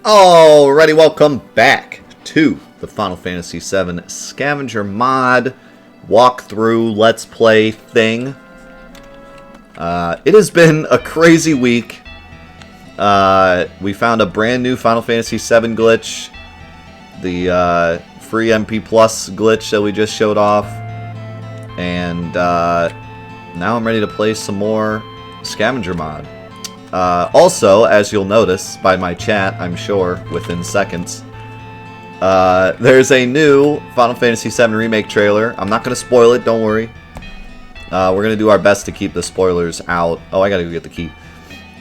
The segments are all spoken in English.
Alrighty, welcome back to the Final Fantasy VII Scavenger mod walkthrough Let's Play thing. It has been a crazy week. We found a brand new Final Fantasy VII glitch, the free MP Plus glitch that we just showed off, and now I'm ready to play some more Scavenger mod. Also, as you'll notice by my chat, I'm sure, within seconds, there's a new Final Fantasy VII Remake trailer. I'm not going to spoil it, don't worry. We're going to do our best to keep the spoilers out. Oh, I got to go get the key.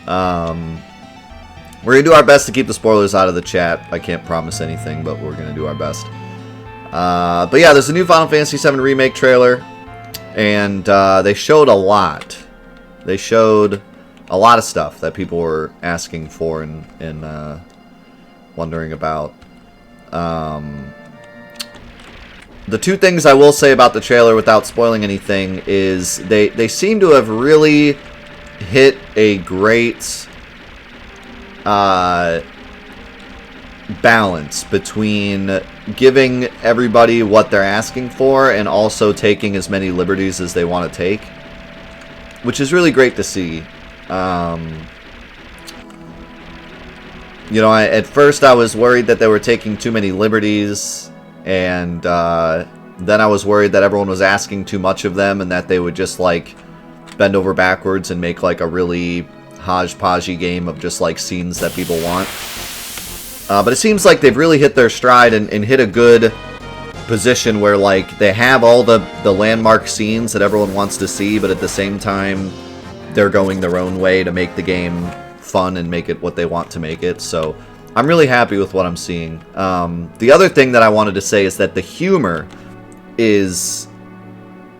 We're going to do our best to keep the spoilers out of the chat. I can't promise anything, but we're going to do our best. But yeah, there's a new Final Fantasy VII Remake trailer, and they showed a lot. They showed a lot of stuff that people were asking for and wondering about. The two things I will say about the trailer without spoiling anything is they seem to have really hit a great balance between giving everybody what they're asking for and also taking as many liberties as they want to take, which is really great to see. You know, at first I was worried that they were taking too many liberties, and then I was worried that everyone was asking too much of them and that they would just, like, bend over backwards and make, like, a really hodgepodgey game of just, like, scenes that people want. But it seems like they've really hit their stride and hit a good position where, like, they have all the landmark scenes that everyone wants to see, but at the same time they're going their own way to make the game fun and make it what they want to make it. So I'm really happy with what I'm seeing. The other thing that I wanted to say is that the humor is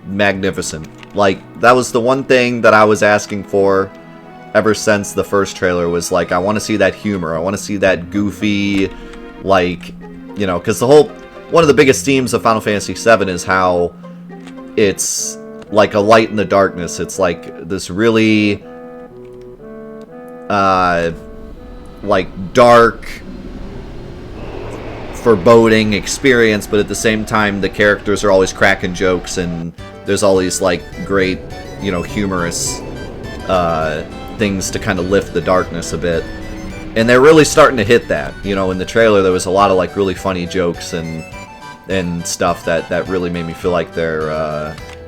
magnificent. Like, that was the one thing that I was asking for ever since the first trailer, was like, I want to see that humor. I want to see that goofy, like, you know, because one of the biggest themes of Final Fantasy VII is how it's like a light in the darkness. It's like this really like dark, foreboding experience, but at the same time the characters are always cracking jokes and there's all these like great, you know, humorous things to kind of lift the darkness a bit. And they're really starting to hit that. You know, in the trailer there was a lot of like really funny jokes and stuff that really made me feel like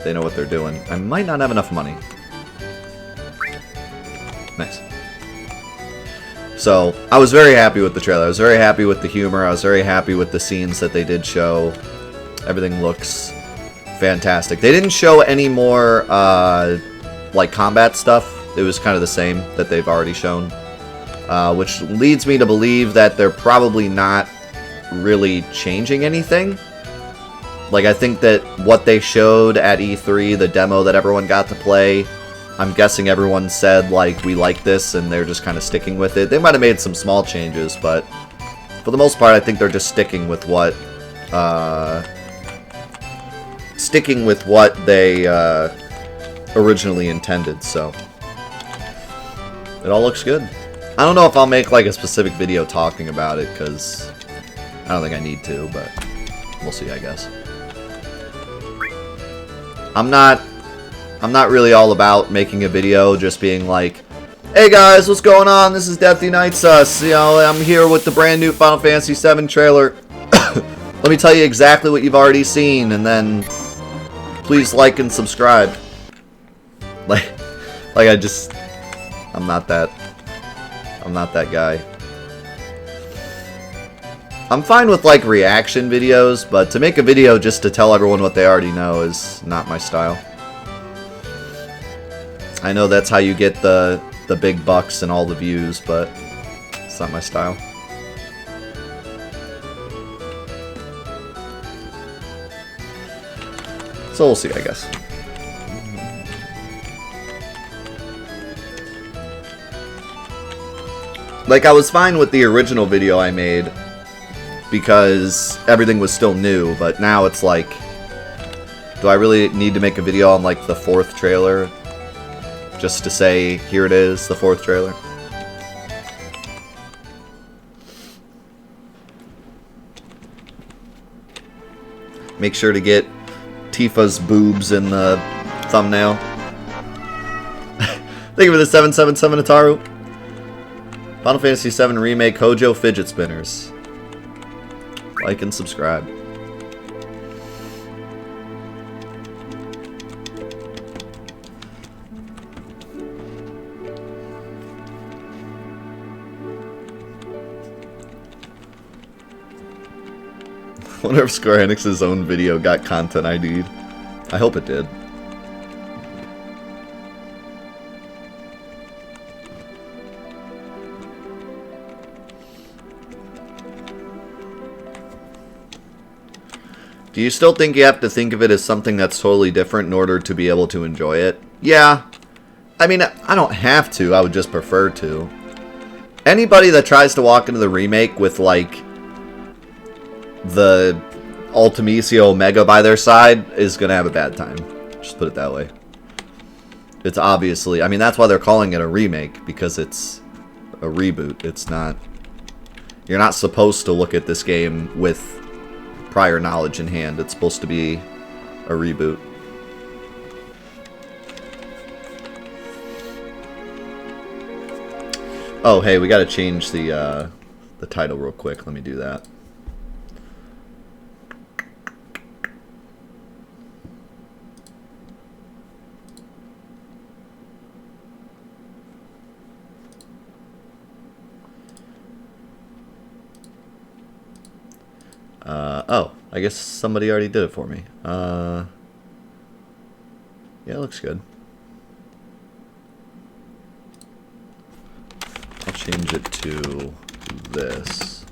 they know what they're doing. I might not have enough money. Nice. So, I was very happy with the trailer. I was very happy with the humor. I was very happy with the scenes that they did show. Everything looks fantastic. They didn't show any more, like, combat stuff. It was kind of the same that they've already shown. Which leads me to believe that they're probably not really changing anything. Like, I think that what they showed at E3, the demo that everyone got to play, I'm guessing everyone said, like, we like this, and they're just kind of sticking with it. They might have made some small changes, but for the most part, I think they're just sticking with what they originally intended, so it all looks good. I don't know if I'll make, like, a specific video talking about it, because I don't think I need to, but we'll see, I guess. I'm not really all about making a video just being like, hey guys, what's going on? This is Death Unites Us. You know, I'm here with the brand new Final Fantasy VII trailer. Let me tell you exactly what you've already seen, and then please like and subscribe. Like I'm not that guy. I'm fine with, like, reaction videos, but to make a video just to tell everyone what they already know is not my style. I know that's how you get the big bucks and all the views, but it's not my style. So we'll see, I guess. Like, I was fine with the original video I made because everything was still new, but now it's like, do I really need to make a video on, like, the 4th trailer just to say, here it is, the 4th trailer? Make sure to get Tifa's boobs in the thumbnail. Thank you for the 777 Ataru. Final Fantasy VII Remake Hojo Fidget Spinners. Like and subscribe. I wonder if Square Enix's own video got content ID'd. I hope it did. Do you still think you have to think of it as something that's totally different in order to be able to enjoy it? Yeah. I mean, I don't have to. I would just prefer to. Anybody that tries to walk into the remake with, like, the Ultimecia Omega by their side is going to have a bad time. Just put it that way. It's obviously... I mean, that's why they're calling it a remake, because it's a reboot. It's not... You're not supposed to look at this game with prior knowledge in hand. It's supposed to be a reboot. Oh, hey, we got to change the title real quick. Let me do that. Oh, I guess somebody already did it for me. Yeah, it looks good. I'll change it to this.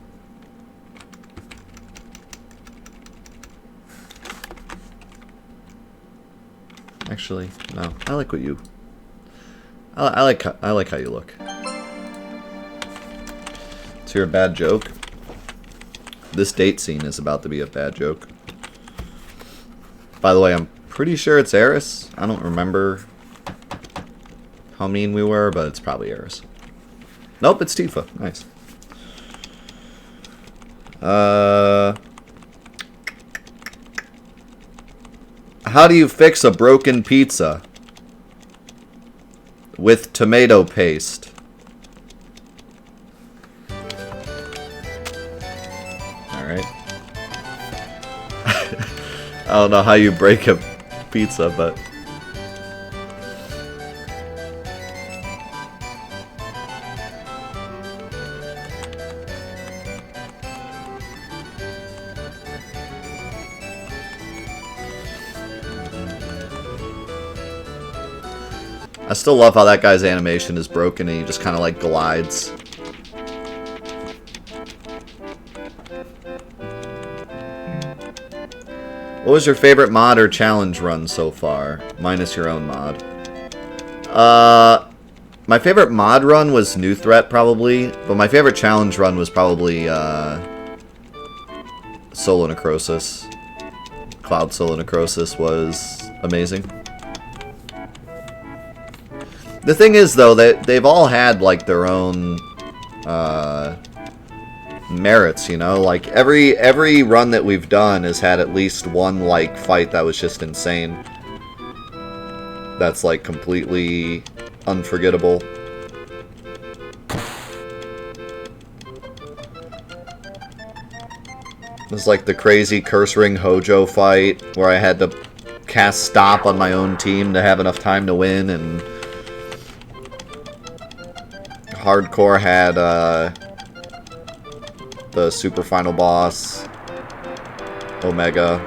Actually, no. I like what you... I like how you look. Is here a bad joke? This date scene is about to be a bad joke. By the way, I'm pretty sure it's Eris. I don't remember how mean we were, but it's probably Eris. Nope, it's Tifa. Nice. How do you fix a broken pizza? With tomato paste. Alright. I don't know how you break a pizza, but... I still love how that guy's animation is broken and he just kind of like glides. What was your favorite mod or challenge run so far? Minus your own mod. My favorite mod run was New Threat, probably. But my favorite challenge run was probably, Solo Necrosis. Cloud Solo Necrosis was amazing. The thing is, though, that they've all had, like, their own, merits, you know? Like, every run that we've done has had at least one, like, fight that was just insane. That's, like, completely unforgettable. There's, like, the crazy Curse Ring Hojo fight, where I had to cast Stop on my own team to have enough time to win, and... Hardcore had, the super final boss, Omega.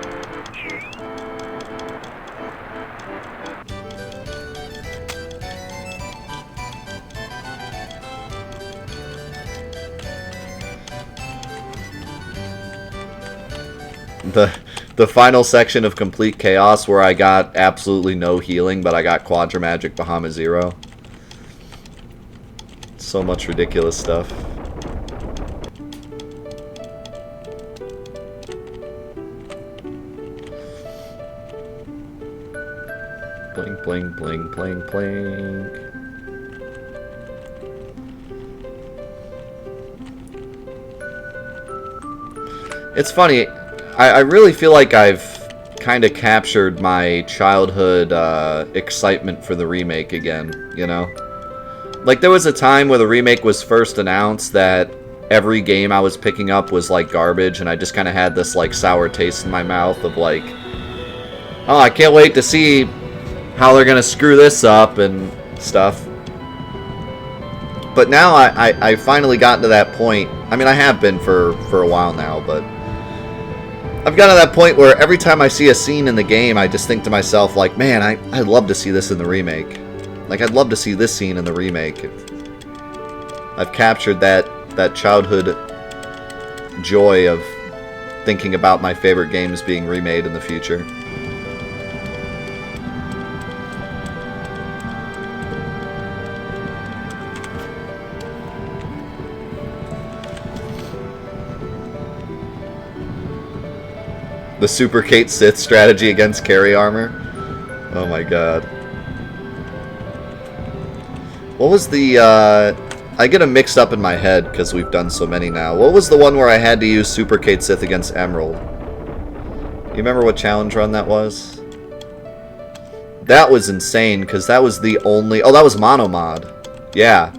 The final section of Complete Chaos where I got absolutely no healing, but I got Quadra Magic Bahamut Zero. So much ridiculous stuff. Blink, blink, blink, blink, blink. It's funny. I really feel like I've kind of captured my childhood excitement for the remake again, you know? Like, there was a time where the remake was first announced that every game I was picking up was, like, garbage, and I just kind of had this, like, sour taste in my mouth of, like, oh, I can't wait to see how they're gonna screw this up and stuff. But now I finally gotten to that point. I mean, I have been for a while now, but I've gotten to that point where every time I see a scene in the game, I just think to myself, like, man, I'd love to see this in the remake. Like, I'd love to see this scene in the remake. I've captured that childhood joy of thinking about my favorite games being remade in the future. The Super Kate Sith strategy against carry armor. Oh my god. What was the, I get them mixed up in my head because we've done so many now. What was the one where I had to use Super Kate Sith against Emerald? You remember what challenge run that was? That was insane because that was the only... Oh, that was Mono Mod. Yeah.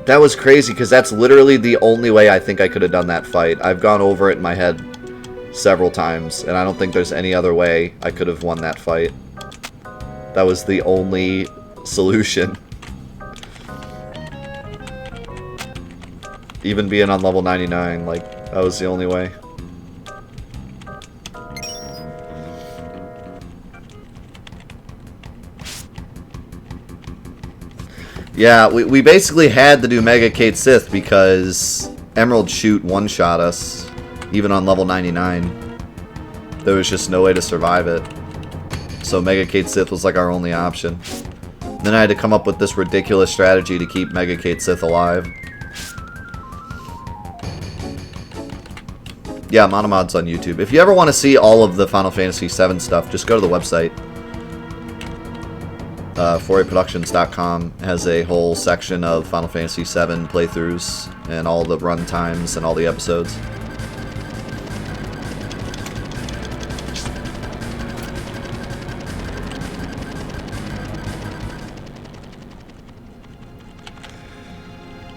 That was crazy because that's literally the only way I think I could have done that fight. I've gone over it in my head several times, and I don't think there's any other way I could have won that fight. That was the only solution. Even being on level 99, like, that was the only way. Yeah, we basically had to do Mega Kate Sith because Emerald Shoot one-shot us. Even on level 99, there was just no way to survive it. So Mega Kate Sith was like our only option. Then I had to come up with this ridiculous strategy to keep Mega Kate Sith alive. Yeah, Monomod's on YouTube. If you ever want to see all of the Final Fantasy VII stuff, just go to the website. 48productions.com has a whole section of Final Fantasy VII playthroughs and all the run times and all the episodes.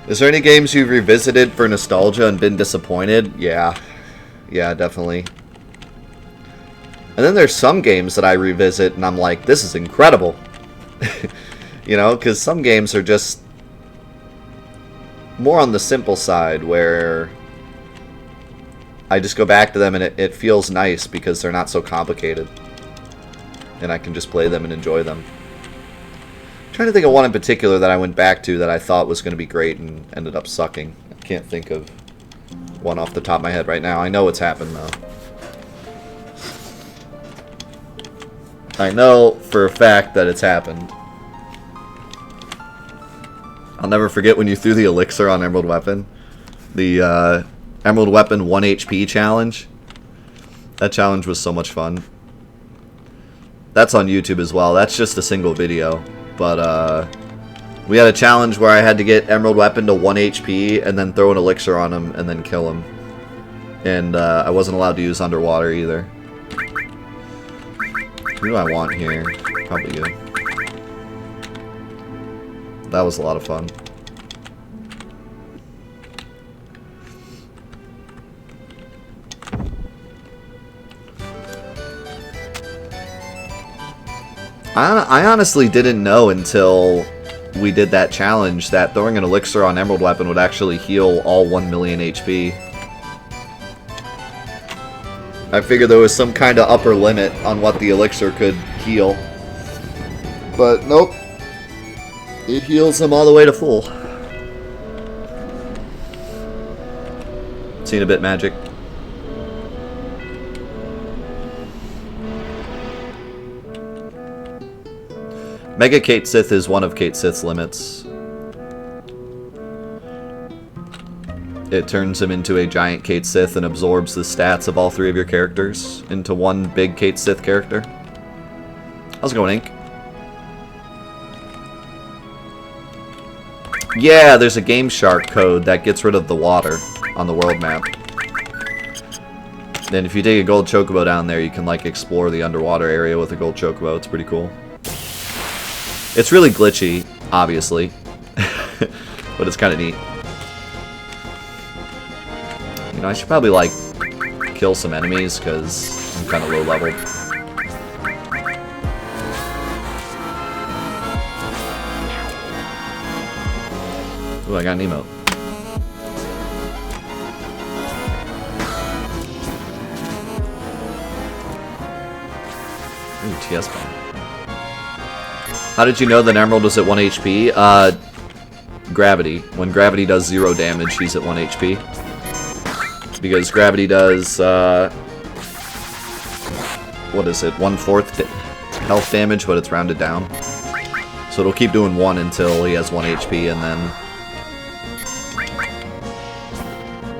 Is there any games you've revisited for nostalgia and been disappointed? Yeah. Yeah, definitely. And then there's some games that I revisit and I'm like, this is incredible. You know, because some games are just more on the simple side where I just go back to them and it feels nice because they're not so complicated. And I can just play them and enjoy them. I'm trying to think of one in particular that I went back to that I thought was going to be great and ended up sucking. I can't think of one off the top of my head right now. I know it's happened, though. I know for a fact that it's happened. I'll never forget when you threw the elixir on Emerald Weapon. The Emerald Weapon 1 HP challenge. That challenge was so much fun. That's on YouTube as well. That's just a single video. But we had a challenge where I had to get Emerald Weapon to 1 HP and then throw an elixir on him and then kill him. And I wasn't allowed to use underwater either. Who do I want here? Probably you. That was a lot of fun. I honestly didn't know until we did that challenge that throwing an elixir on Emerald Weapon would actually heal all 1 million HP. I figured there was some kind of upper limit on what the elixir could heal. But nope. It heals him all the way to full. Seen a bit, Magic. Mega Kate Sith is one of Kate Sith's limits. It turns him into a giant Kate Sith and absorbs the stats of all 3 of your characters into one big Kate Sith character. How's it going, Ink? Yeah, there's a Game Shark code that gets rid of the water on the world map. Then if you take a gold chocobo down there, you can like explore the underwater area with a gold chocobo. It's pretty cool. It's really glitchy, obviously, but it's kind of neat. You know, I should probably like kill some enemies because I'm kind of low level. Ooh, I got an emote. Ooh, TS bomb. How did you know that Emerald was at 1 HP? Gravity. When Gravity does 0 damage, he's at 1 HP. Because Gravity does, what is it, 1/4 health damage, but it's rounded down. So it'll keep doing 1 until he has 1 HP, and then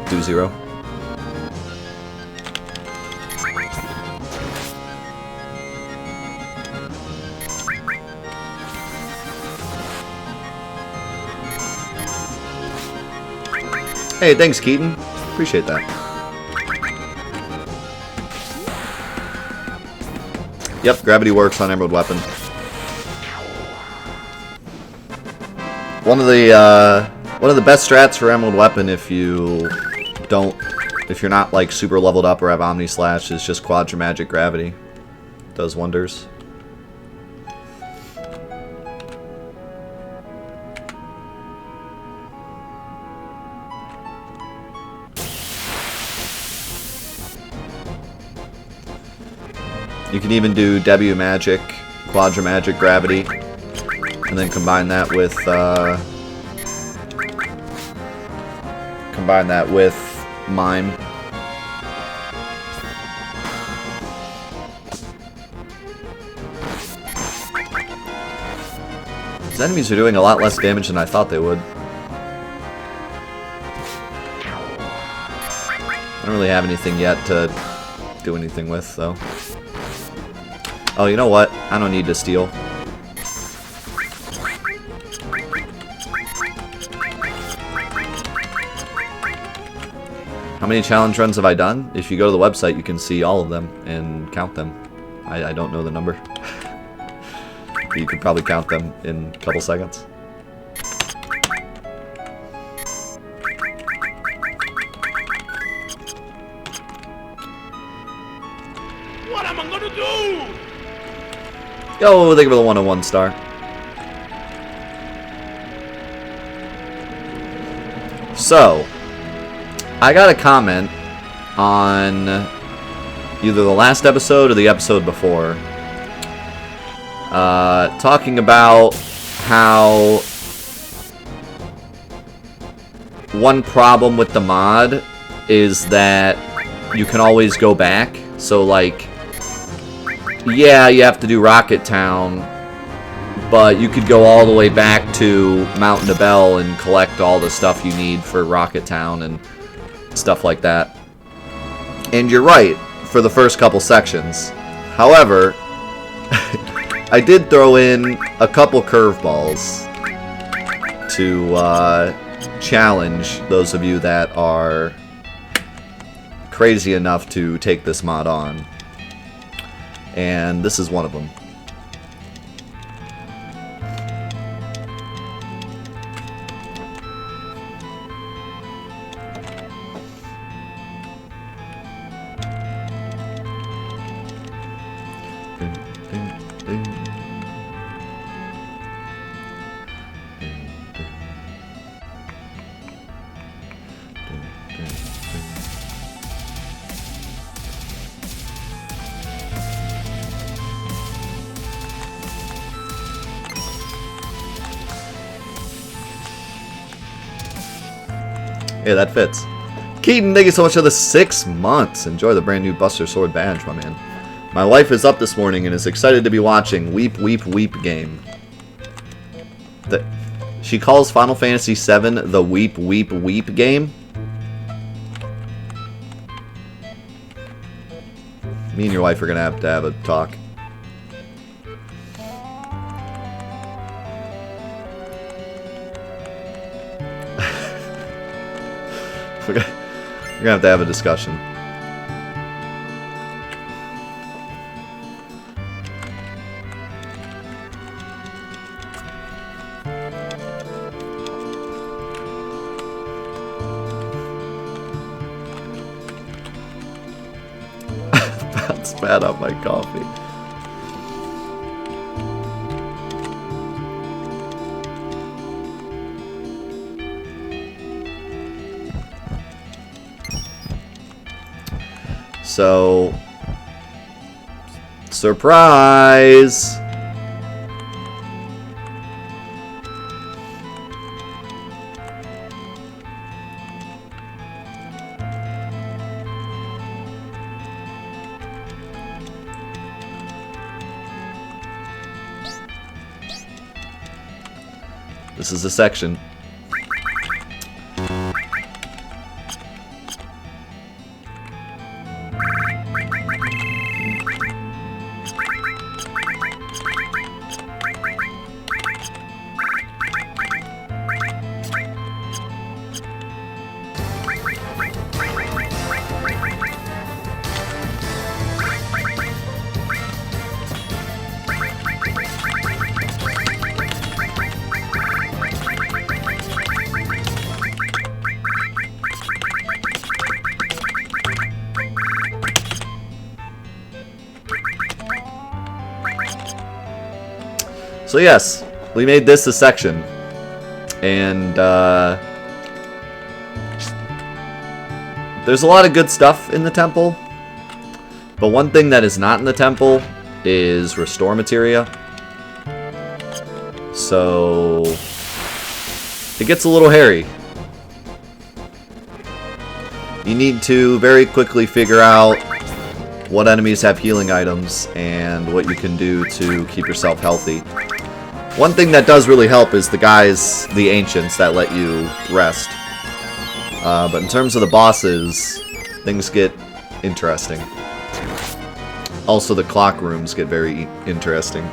do 0. Hey, thanks, Keaton. Appreciate that. Yep, gravity works on Emerald Weapon. One of the best strats for Emerald Weapon if you're not like super leveled up or have Omni Slash is just Quadra Magic Gravity. Does wonders. You can even do W Magic, Quadra Magic Gravity, and then combine that with Mime. These enemies are doing a lot less damage than I thought they would. I don't really have anything yet to do anything with, though. Oh, you know what? I don't need to steal. How many challenge runs have I done? If you go to the website, you can see all of them and count them. I don't know the number. You could probably count them in a couple seconds. What am I gonna do? Yo, thank you for the 101 star. So, I got a comment on either the last episode or the episode before, talking about how one problem with the mod is that you can always go back. So, like, yeah, you have to do Rocket Town, but you could go all the way back to Mount Nibel and collect all the stuff you need for Rocket Town and stuff like that. And you're right, for the first couple sections. However, I did throw in a couple curveballs to challenge those of you that are crazy enough to take this mod on. And this is one of them. Yeah, that fits. Keaton, thank you so much for the 6 months. Enjoy the brand new Buster Sword badge, my man. My wife is up this morning and is excited to be watching Weep, Weep, Weep game. She calls Final Fantasy VII the Weep, Weep, Weep game. Me and your wife are going to have a talk. We're gonna have to have a discussion. not spat out my coffee. So, surprise! This is the section. So yes, we made this a section, and there's a lot of good stuff in the temple, but one thing that is not in the temple is restore materia. So it gets a little hairy. You need to very quickly figure out what enemies have healing items and what you can do to keep yourself healthy. One thing that does really help is the guys, the ancients, that let you rest. But in terms of the bosses, things get interesting. Also, the clock rooms get very interesting.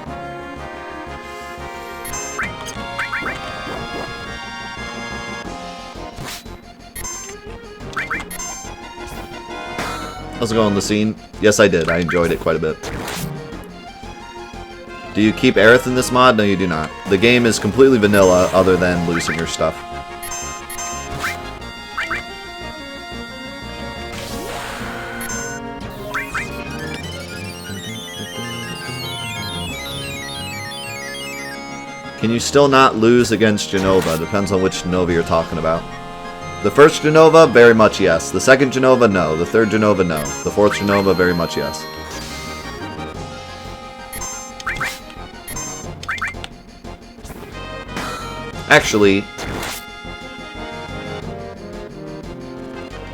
How's it going, Lucine? Yes, I did. I enjoyed it quite a bit. Do you keep Aerith in this mod? No, you do not. The game is completely vanilla, other than losing your stuff. Can you still not lose against Genova? Depends on which Genova you're talking about. The first Genova, very much yes. The second Genova, no. The third Genova, no. The fourth Genova, very much yes. Actually,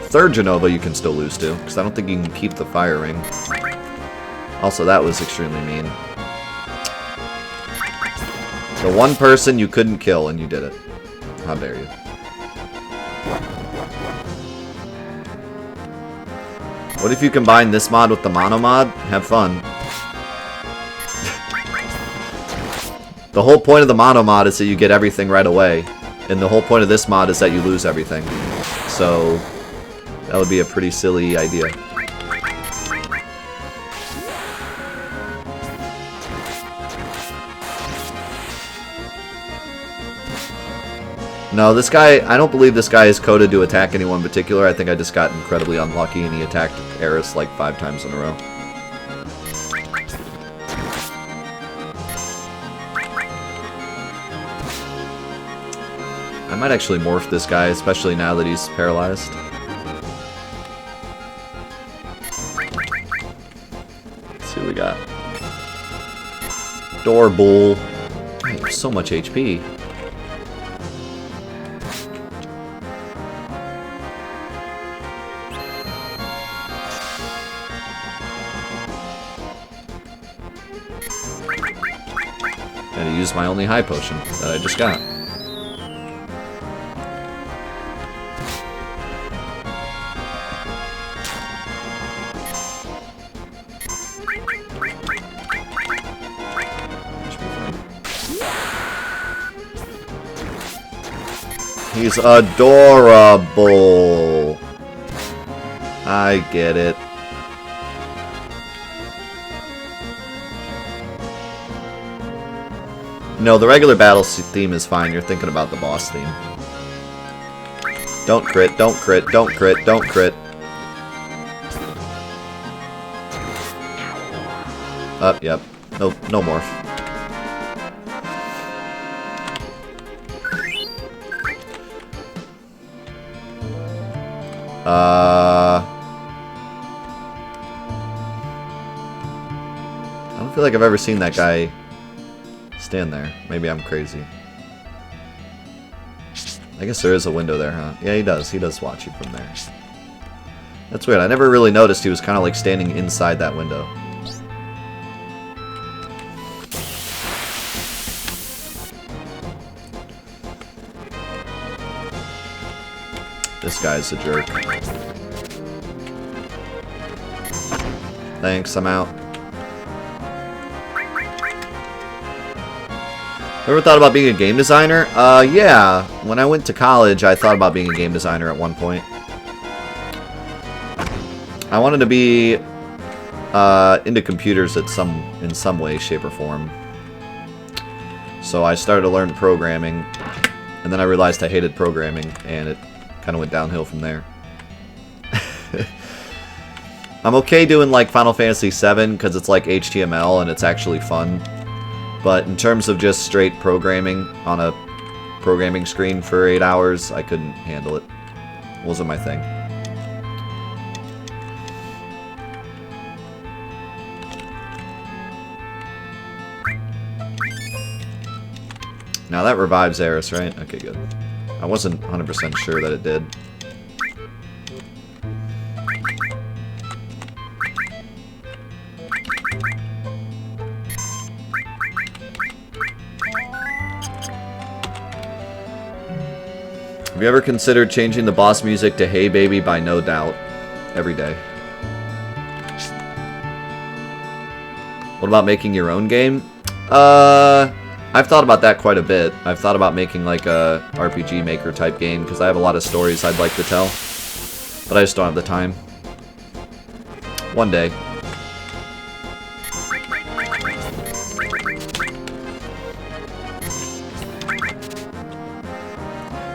third Genova you can still lose to, because I don't think you can keep the fire ring. Also, that was extremely mean. The one person you couldn't kill, and you did it. How dare you. What if you combine this mod with the mono mod? Have fun. The whole point of the mono mod is that you get everything right away. And the whole point of this mod is that you lose everything. So, that would be a pretty silly idea. No, this guy, I don't believe this guy is coded to attack anyone in particular. I think I just got incredibly unlucky and he attacked Eris like 5 times in a row. I might actually morph this guy, especially now that he's paralyzed. Let's see what we got. Door Bull. Man, there's so much HP. Gotta use my only high potion that I just got. He's adorable. I get it. No, the regular battle theme is fine. You're thinking about the boss theme. Don't crit, don't crit, don't crit, don't crit. Yep. No morph. I don't feel like I've ever seen that guy stand there. Maybe I'm crazy. I guess there is a window there, huh? Yeah, he does. He does watch you from there. That's weird. I never really noticed he was kind of like standing inside that window. This guy's a jerk. Thanks, I'm out. Ever thought about being a game designer? Yeah. When I went to college, I thought about being a game designer at one point. I wanted to be into computers in some way, shape, or form. So I started to learn programming, and then I realized I hated programming, and it kind of went downhill from there. I'm okay doing like Final Fantasy VII because it's like HTML and it's actually fun. But in terms of just straight programming on a programming screen for 8 hours, I couldn't handle it. It wasn't my thing. Now that revives Eris, right? Okay, good. I wasn't 100% sure that it did. Have you ever considered changing the boss music to Hey Baby by No Doubt? Every day. What about making your own game? I've thought about that quite a bit. I've thought about making like a RPG Maker type game because I have a lot of stories I'd like to tell. But I just don't have the time. One day.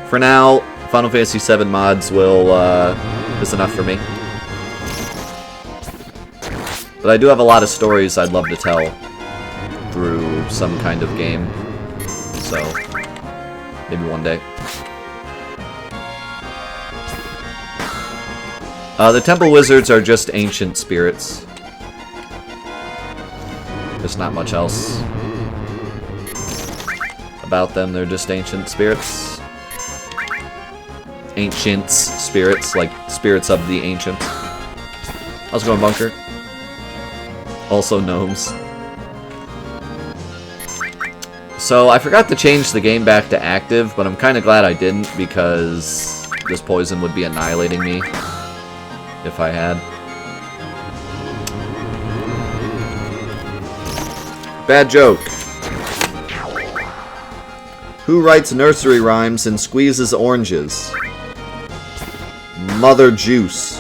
For now, Final Fantasy VII mods is enough for me. But I do have a lot of stories I'd love to tell through some kind of game. So, maybe one day. The Temple Wizards are just ancient spirits. There's not much else about them. They're just ancient spirits. Ancients, spirits, like spirits of the ancients. How's it going, Bunker? Also gnomes. So I forgot to change the game back to active, but I'm kind of glad I didn't because this poison would be annihilating me if I had. Bad joke. Who writes nursery rhymes and squeezes oranges? Mother Juice.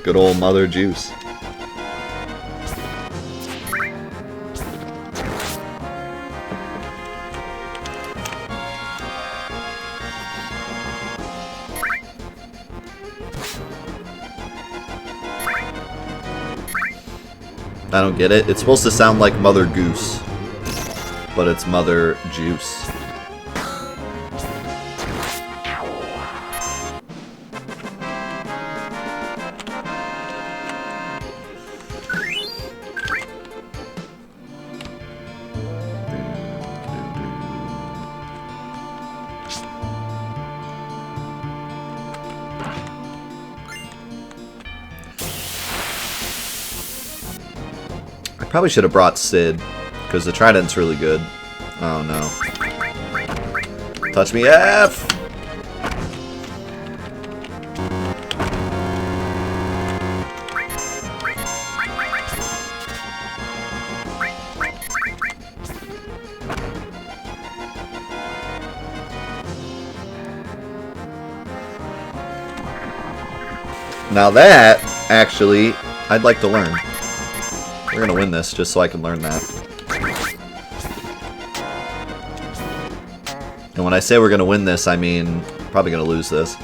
Good old Mother Juice. I don't get it. It's supposed to sound like Mother Goose, but it's Mother Juice. Probably should have brought Sid, because the trident's really good. Oh no. Touch me, F! Now that, actually, I'd like to learn. We're gonna win this just so I can learn that. And when I say we're going to win this, I mean probably going to lose this.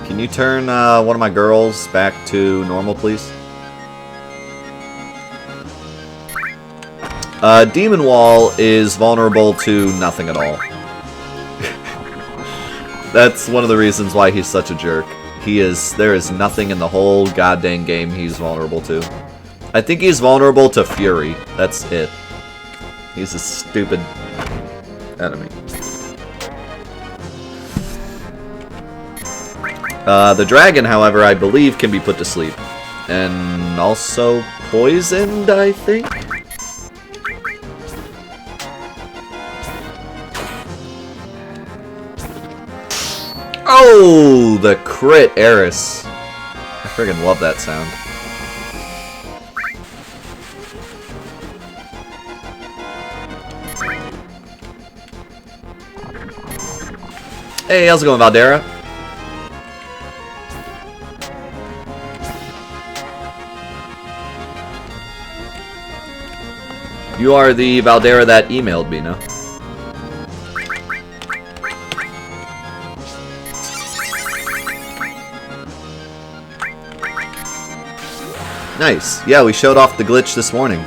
Can you turn one of my girls back to normal, please? Demon Wall is vulnerable to nothing at all. That's one of the reasons why he's such a jerk. There is nothing in the whole goddamn game he's vulnerable to. I think he's vulnerable to Fury. That's it. He's a stupid enemy. The dragon, however, I believe can be put to sleep. And also poisoned, I think? Oh, the crit Eris. I friggin' love that sound. Hey, how's it going, Valdera? You are the Valdera that emailed me, no? Nice. Yeah, we showed off the glitch this morning.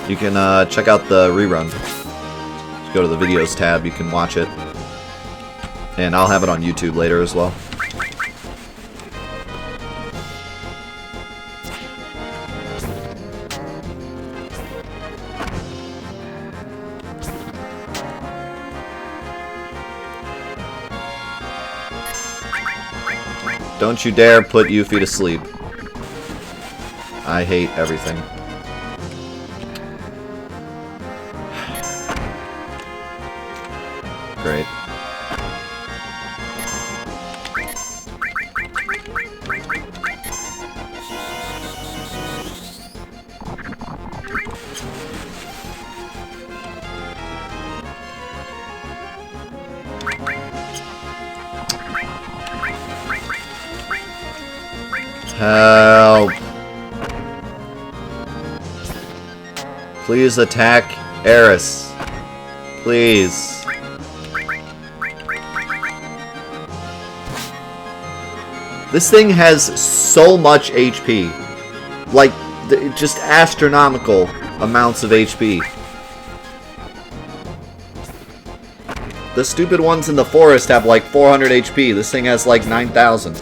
You can check out the rerun. Just go to the videos tab, you can watch it. And I'll have it on YouTube later as well. Don't you dare put Yuffie to sleep. I hate everything. Great. Help. Please attack Eris. Please. This thing has so much HP. Like, just astronomical amounts of HP. The stupid ones in the forest have like 400 HP. This thing has like 9,000.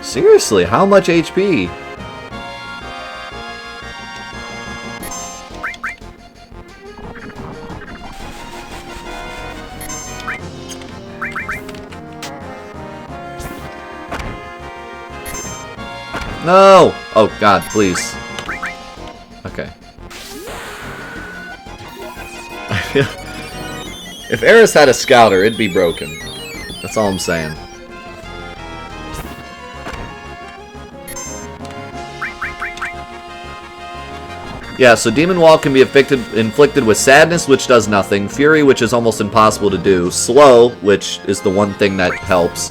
Seriously, how much HP? No! Oh god, please. Okay. If Eris had a scouter, it'd be broken. That's all I'm saying. Yeah, so Demon Wall can be inflicted with Sadness, which does nothing, Fury, which is almost impossible to do, Slow, which is the one thing that helps,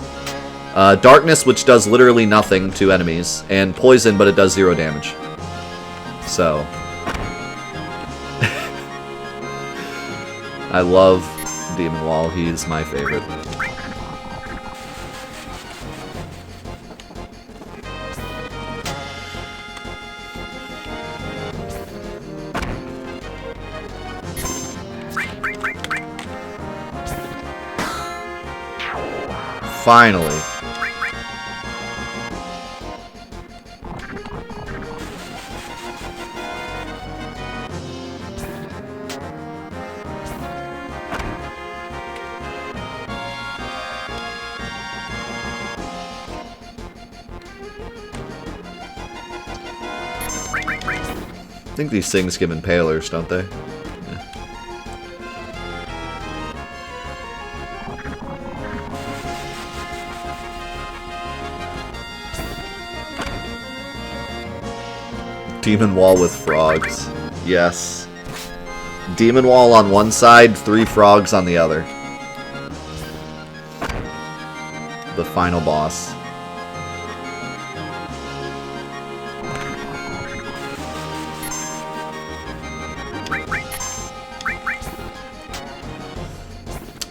Darkness, which does literally nothing to enemies, and Poison, but it does 0 damage. So. I love Demon Wall, he's my favorite. Finally. I think these things give impalers, don't they? Demon Wall with frogs. Yes. Demon Wall on one side, 3 frogs on the other. The final boss.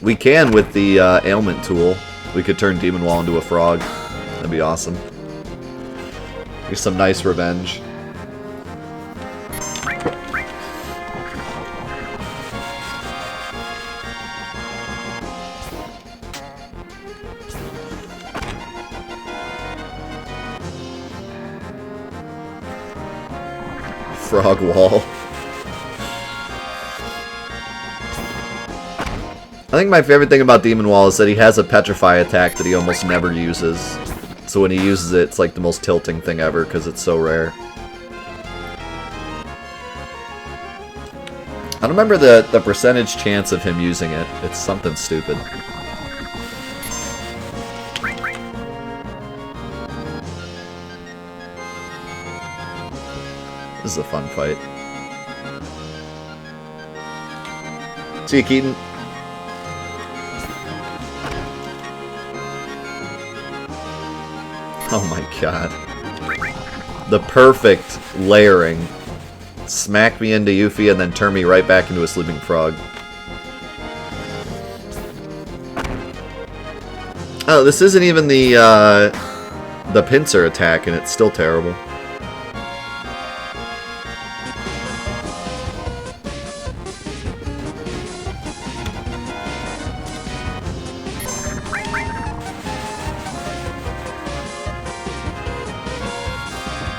We can with the ailment tool. We could turn Demon Wall into a frog. That'd be awesome. Get some nice revenge. Frog wall. I think my favorite thing about Demon Wall is that he has a petrify attack that he almost never uses. So when he uses it, it's like the most tilting thing ever because it's so rare. I don't remember the percentage chance of him using it. It's something stupid. This is a fun fight. See you, Keaton. Oh my god. The perfect layering. Smack me into Yuffie and then turn me right back into a sleeping frog. Oh, this isn't even the pincer attack and it's still terrible.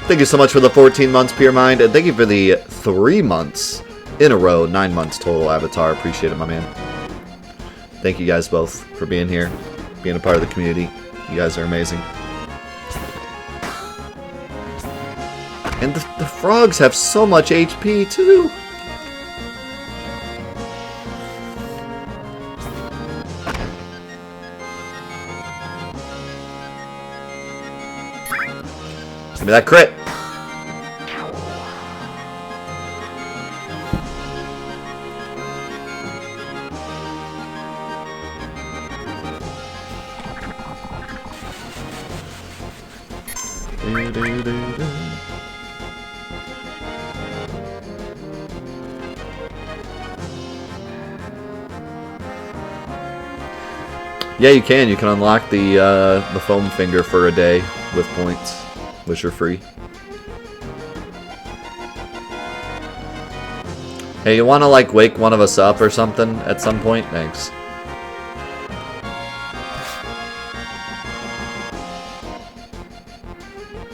Thank you so much for the 14 months, Pure Mind, and thank you for the 3 months in a row, 9 months total, Avatar. Appreciate it, my man. Thank you guys both for being here, being a part of the community. You guys are amazing. And the frogs have so much HP, too. Give me that crit. Yeah, you can. You can unlock the foam finger for a day with points, which are free. Hey, you want to like wake one of us up or something at some point? Thanks.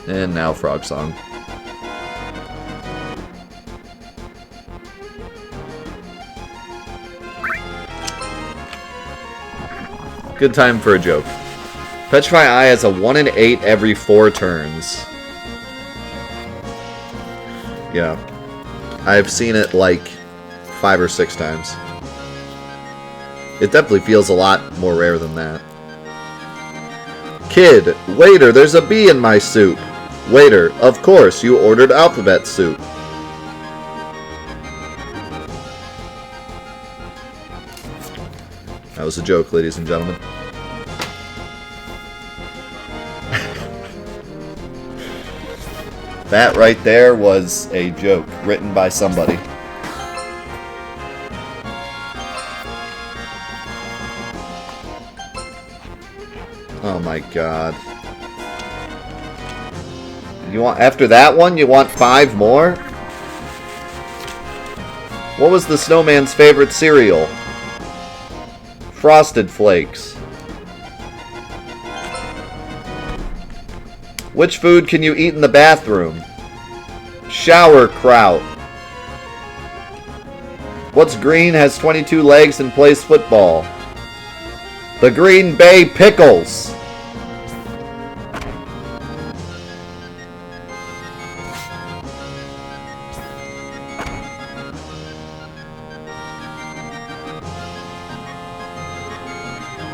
And now Frog Song. Good time for a joke. Petrify Eye has a 1 in 8 every 4 turns. Yeah. I've seen it like 5 or 6 times. It definitely feels a lot more rare than that. Kid, waiter, there's a bee in my soup. Waiter, of course, you ordered alphabet soup. That was a joke, ladies and gentlemen. That right there was a joke written by somebody. Oh my god. You want, after that one, you want 5 more? What was the snowman's favorite cereal? Frosted Flakes. Which food can you eat in the bathroom? Sauerkraut. What's green, has 22 legs, and plays football? The Green Bay Pickles.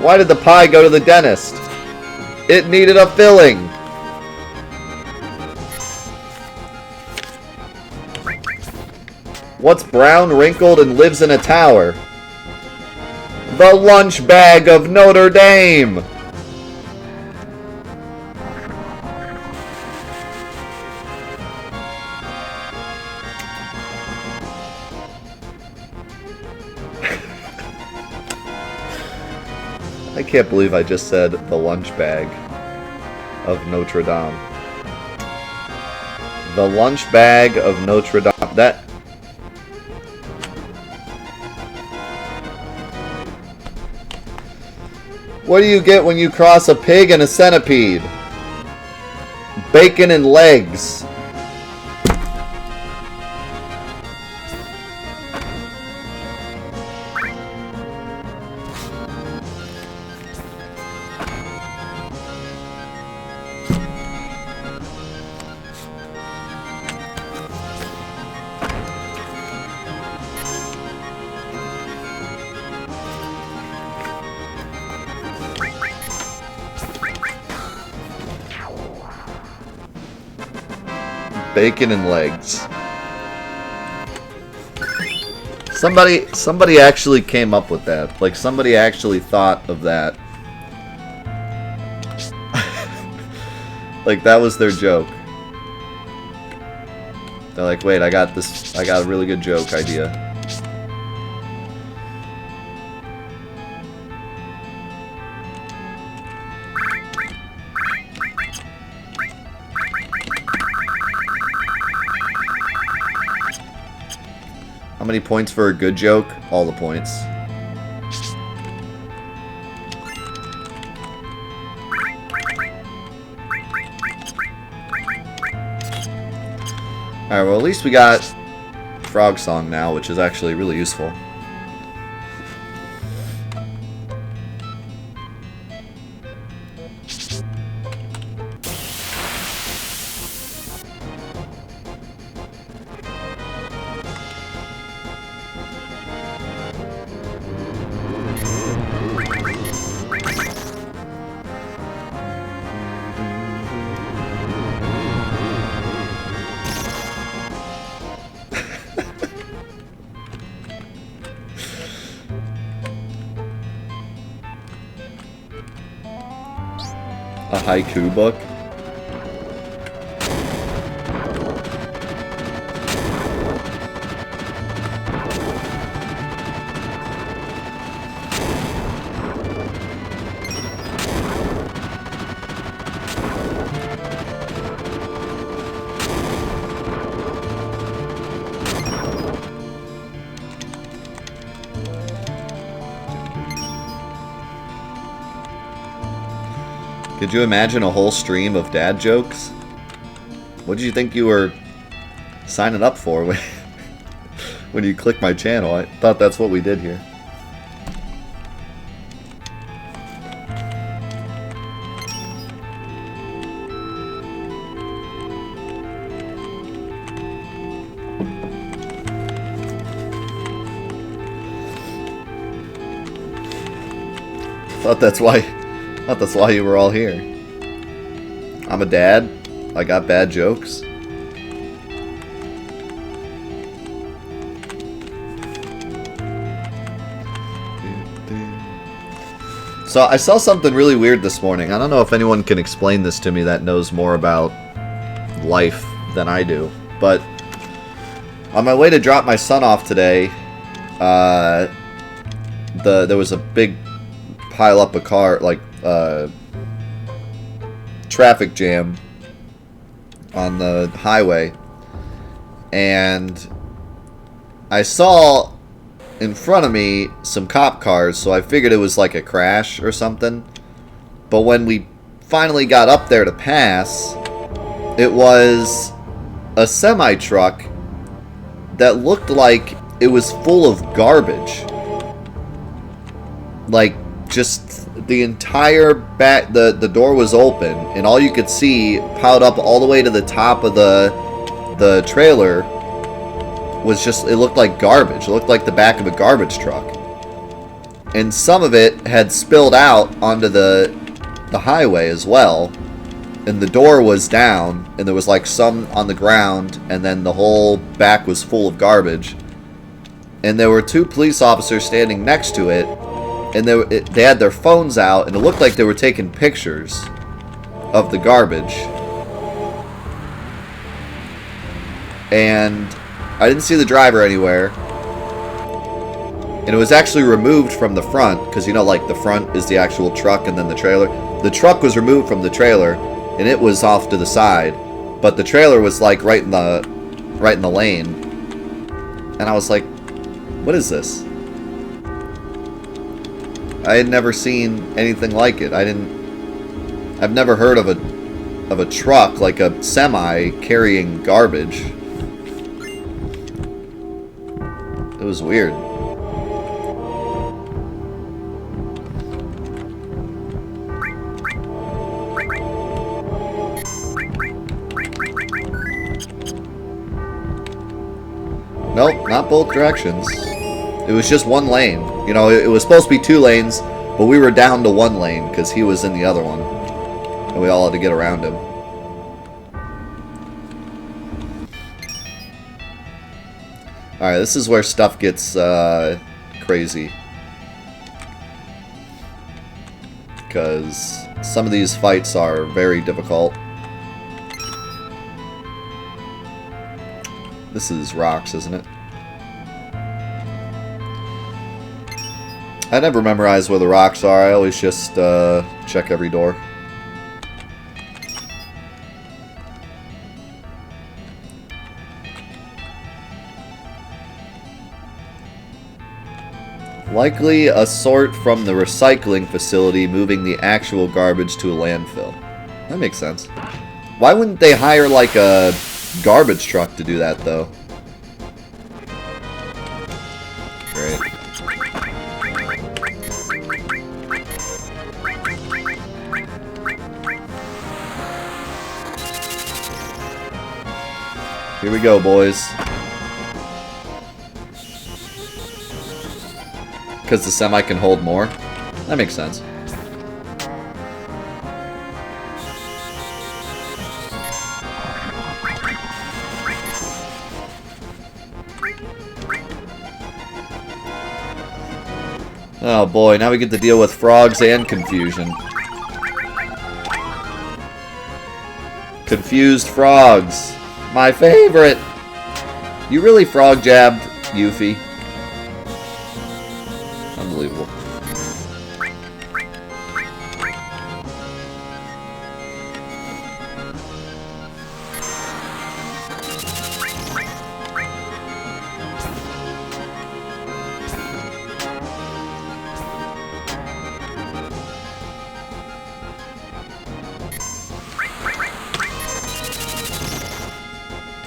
Why did the pie go to the dentist? It needed a filling. What's brown, wrinkled, and lives in a tower? The lunch bag of Notre Dame! I can't believe I just said the lunch bag of Notre Dame. The lunch bag of Notre Dame. That... What do you get when you cross a pig and a centipede? Bacon and legs. Bacon and legs. Somebody actually came up with that. Like, somebody actually thought of that. Like, that was their joke. They're like, wait, I got a really good joke idea. How many points for a good joke? All the points. Alright, well at least we got Frog Song now, which is actually really useful. A haiku book? Could you imagine a whole stream of dad jokes? What did you think you were signing up for when you clicked my channel? I thought that's what we did here. Thought that's why you were all here. I'm a dad. I got bad jokes. So I saw something really weird this morning. I don't know if anyone can explain this to me that knows more about life than I do. But on my way to drop my son off today, there was a big pile up a car, like traffic jam on the highway, and I saw in front of me some cop cars, so I figured it was like a crash or something. But when we finally got up there to pass, it was a semi-truck that looked like it was full of garbage. Like, just the entire back, the door was open, and all you could see piled up all the way to the top of the trailer was just, it looked like garbage. It looked like the back of a garbage truck. And some of it had spilled out onto the highway as well. And the door was down, and there was like some on the ground, and then the whole back was full of garbage. and there were two police officers standing next to it, and they had their phones out, and it looked like they were taking pictures of the garbage. And I didn't see the driver anywhere. And it was actually removed from the front, because you know, like, the front is the actual truck and then the trailer. The truck was removed from the trailer, and it was off to the side. But the trailer was, like, right in the lane. And I was like, what is this? I had never seen anything like it. I've never heard of a truck, like a semi, carrying garbage. It was weird. Nope, not both directions. It was just one lane. You know, it was supposed to be 2 lanes, but we were down to 1 lane because he was in the other one. And we all had to get around him. Alright, this is where stuff gets crazy. Because some of these fights are very difficult. This is rocks, isn't it? I never memorize where the rocks are. I always just check every door. Likely a sort from the recycling facility moving the actual garbage to a landfill. That makes sense. Why wouldn't they hire like a garbage truck to do that though? Great. Here we go, boys. Because the semi can hold more? That makes sense. Oh boy, now we get to deal with frogs and confusion. Confused frogs. My favorite! You really frog jabbed, Yuffie. Unbelievable.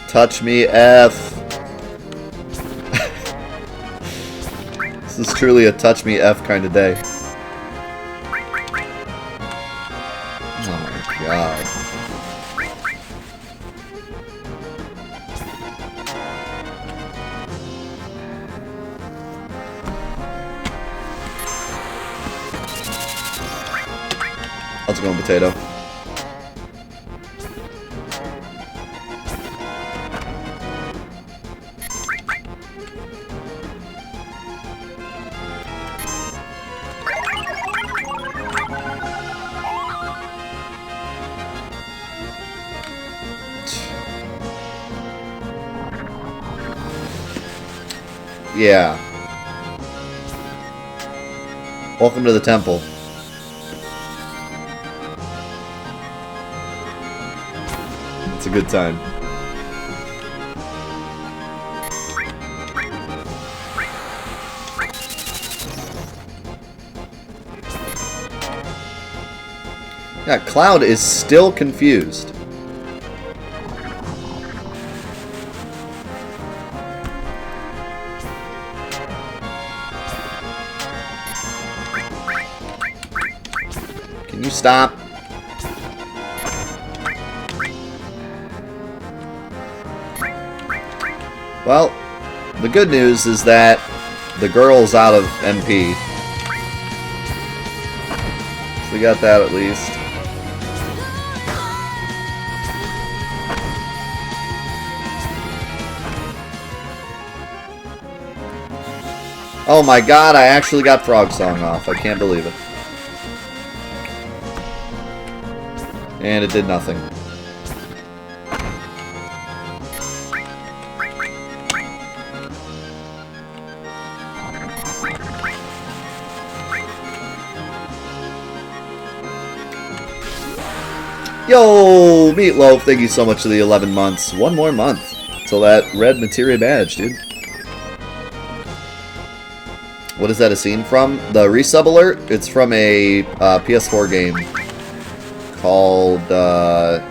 Touch me, F. This is truly a touch me, F kind of day. Oh my god. Let's go, potato. Yeah. Welcome to the temple. It's a good time. Yeah, Cloud is still confused. Can you stop? Well, the good news is that the girl's out of MP. So we got that at least. Oh my god, I actually got Frog Song off. I can't believe it. And it did nothing. Yo, Meatloaf, thank you so much for the 11 months. One more month till that red materia badge, dude. What is that a scene from? The resub alert? It's from a PS4 game called, the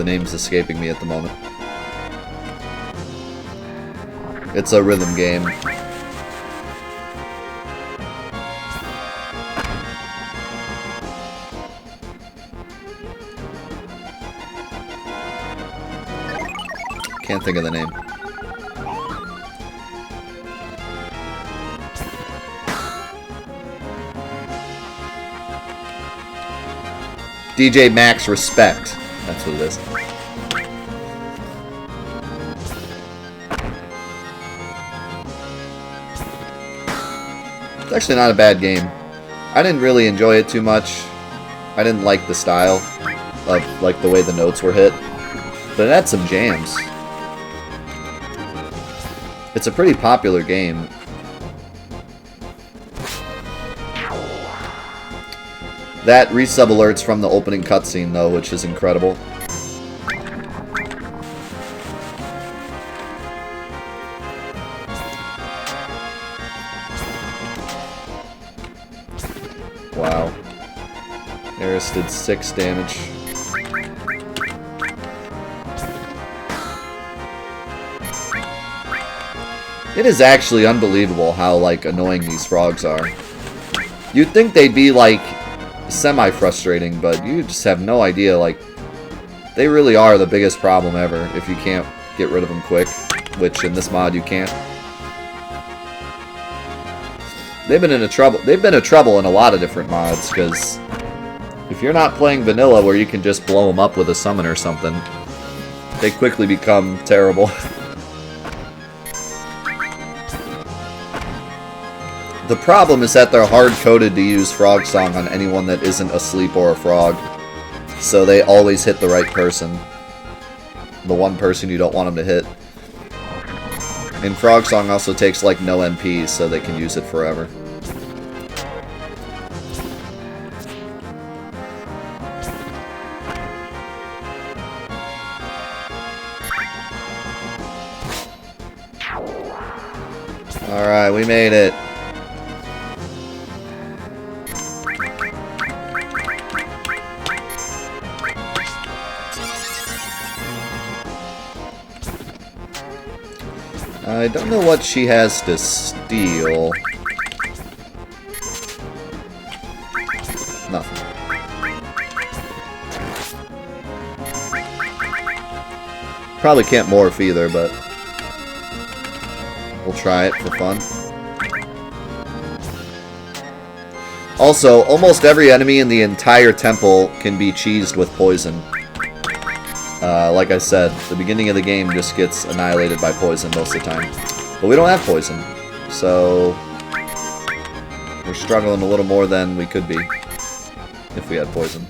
name's escaping me at the moment. It's a rhythm game. Can't think of the name. DJ Max Respect. That's what it is. It's actually not a bad game. I didn't really enjoy it too much. I didn't like the style of like the way the notes were hit. But it had some jams. It's a pretty popular game. That resub alert's from the opening cutscene, though, which is incredible. Wow. Eris did 6 damage. It is actually unbelievable how, like, annoying these frogs are. You'd think they'd be, like, semi-frustrating, but you just have no idea, like, they really are the biggest problem ever if you can't get rid of them quick, which in this mod you can't. They've been a trouble in a lot of different mods, because if you're not playing vanilla where you can just blow them up with a summon or something, they quickly become terrible. The problem is that they're hard-coded to use Frog Song on anyone that isn't asleep or a frog. So they always hit the right person. The one person you don't want them to hit. And Frog Song also takes, like, no MPs, so they can use it forever. Alright, we made it. I don't know what she has to steal. Nothing. Probably can't morph either, but we'll try it for fun. Also, almost every enemy in the entire temple can be cheesed with poison. Like I said, the beginning of the game just gets annihilated by poison most of the time. But we don't have poison, so we're struggling a little more than we could be if we had poison.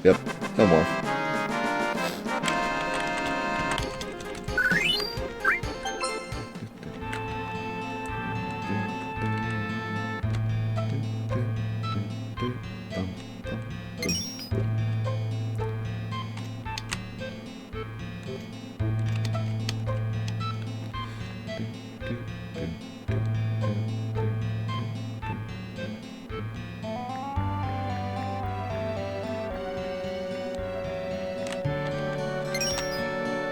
Yep, no more.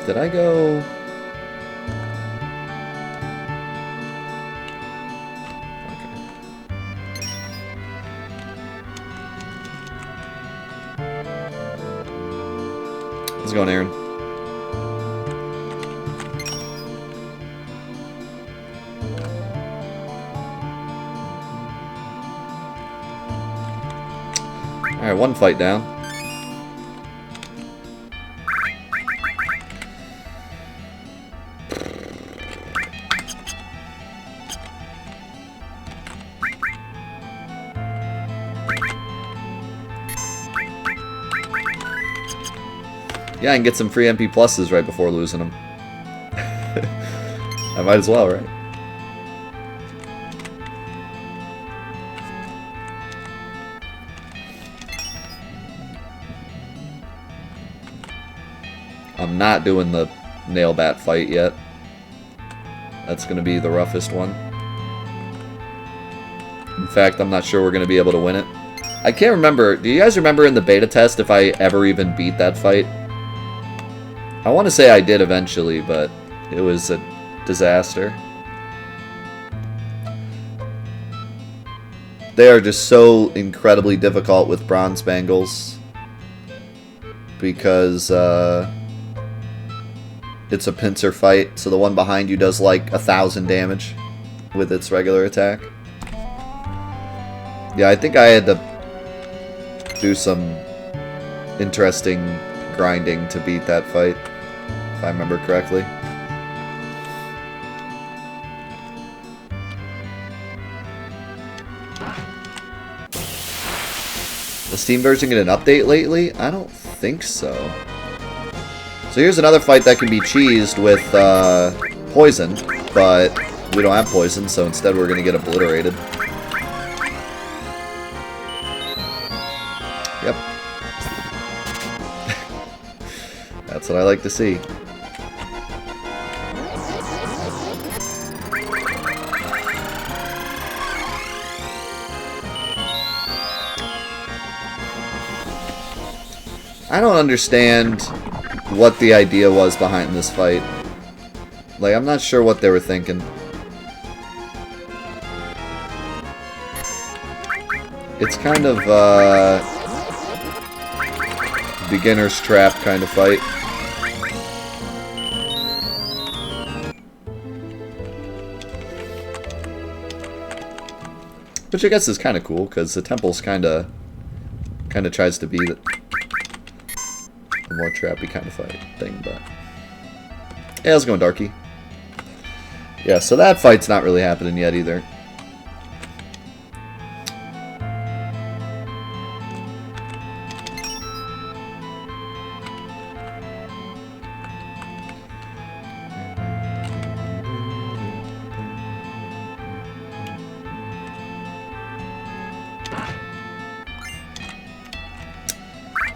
Did I go? Okay. How's it going, Aaron? Alright, one fight down. Yeah, I can get some free MP pluses right before losing them. I might as well, right? I'm not doing the nail bat fight yet. That's going to be the roughest one. In fact, I'm not sure we're going to be able to win it. I can't remember. Do you guys remember in the beta test if I ever even beat that fight? I want to say I did eventually, but it was a disaster. They are just so incredibly difficult with bronze bangles because it's a pincer fight, so the one behind you does like 1,000 damage with its regular attack. Yeah, I think I had to do some interesting grinding to beat that fight, if I remember correctly. The Steam version get an update lately? I don't think so. So here's another fight that can be cheesed with poison, but we don't have poison, so instead we're going to get obliterated. Yep. That's what I like to see. I don't understand what the idea was behind this fight. Like, I'm not sure what they were thinking. It's kind of beginner's trap kind of fight. Which I guess is kind of cool, because the temple's kind of tries to be the more trappy kind of fight thing, but yeah, how's it going, Darky? Yeah, so that fight's not really happening yet either.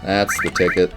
That's the ticket.